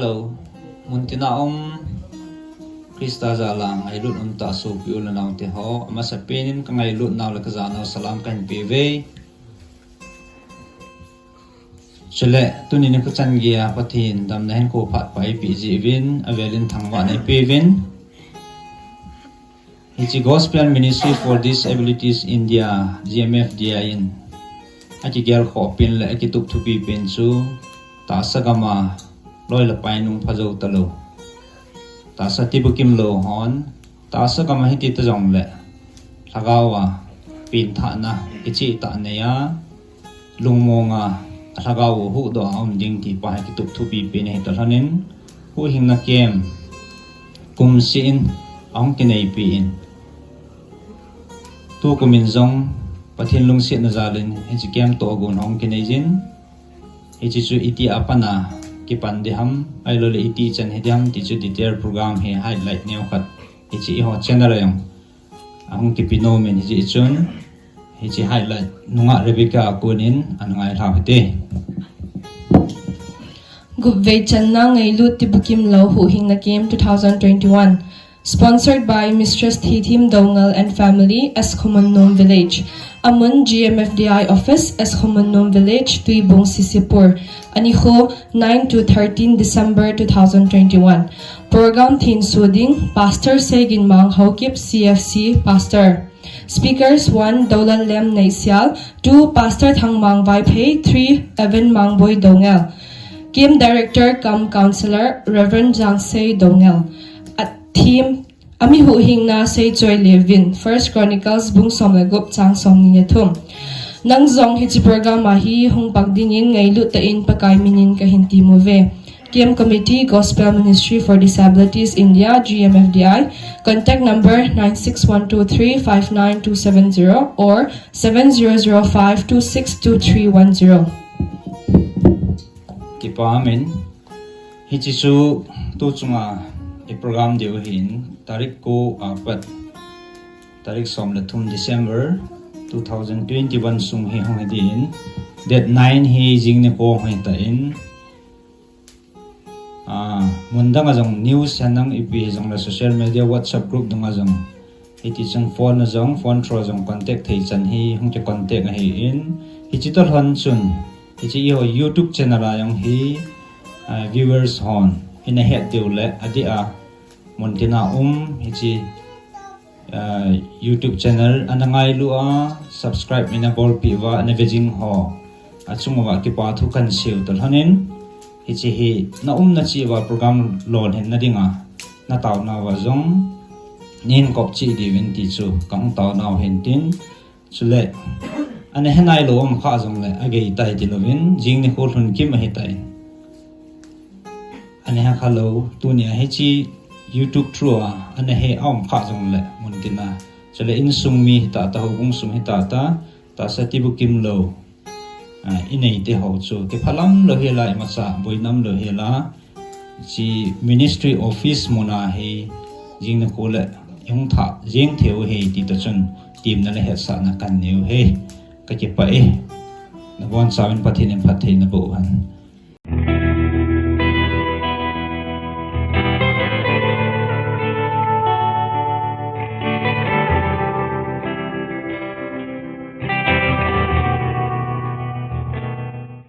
Hello, muntina Krista zalang ay lut ta so piul na te ho masapinin ka ngay lut naw la kazanaw salam kan pive chale tunin ko chan gia pathin dam na hen ko phat pai pi jivin avelin thangwa nei pivin Hichi Gospel Ministry for Disabilities India GMFDI in Aki gyal khopin la aki tup thupi pin chu ta sagama loi la painung phajau talo ta sa tibukim lo hon ta sagama hiti ta jong le lagawa pin tha na ichi ta ne ya lungmonga lagaw hu do am ding ti pa ki tup thupi pin he ta hanin hu hing na kem kum sin ong kinai pin tu kumin zong pathin lung sit na zalin hichi kem to gun hong kinejin hichi chu iti apana ki pandiham ailole iti chan hediam ti chu detail program he highlight neu khat hichi ho channel yang ang ki pinomen hichi chun hichi highlight nunga Rebecca kunin anangai thawte Gubvei channa ngai lut tibukim lo hu hing na game 2021 Sponsored by Mistress Thithim Dongal and family, Escomanom Village. Amun GMFDI office, Escomanom Village, Tuibong Sisipur. Aniho 9 to 13 December 2021. Program Thin Suding, Pastor Segin Mang Hokip CFC Pastor. Speakers 1 Dolan Lem Naisial, 2 Pastor Thang Mang Vaiphe, 3 Evan Mangboy Dongal. Game Director cum Counselor Reverend Jang Se Dongal. Team Ami hu hing na say Joy Levin First Chronicles bung som la gop chang som ni thum nang zong hi chi program ma hi hung pak dingin ngai lu ta in pakai minin ka hinti move Game Committee Gospel Ministry for Disabilities India GMFDI contact number 96123592270 or 7005262310 Kipamin hi chi chu tu chunga program deu hin tarik ko apat tarik som la thum December 2021 sung hi hong din date 9 hi jing ne ko hoi ta in mundang ajong news hanang ipi jong la social media WhatsApp group dong ajong iti chang phone ajong phone thro jong contact thei chan hi hong ke contact hi in hi chitor han chun hi chi yo YouTube channel ayong hi viewers hon in a head deule adia Montina hichi YouTube channel anangai lua subscribe mina bol piwa anavejing ho achunga ki pa thu kan siu tol hanin hichi hi na na chi wa program lon hen na dinga na taw na wa zong nin kop chi di win ti chu kang taw na hen tin chule ane henai lo kha zong le age tai ti lovin jing ni khol hun ki ma hi tai ane ha khalo tunia hichi YouTube through ane he aum kha jong le muntina chale in sungmi ta ta hobung sum hi ta sa tibukim lo inei te ho chu ke phalam lo hela macha boinam lo hela chi ministry office mona he jing na ko le yong tha jeng theu he ti ta chun team na le he sa na kan neu he ka ke pa e na bon sawen pathin em pathin na bo han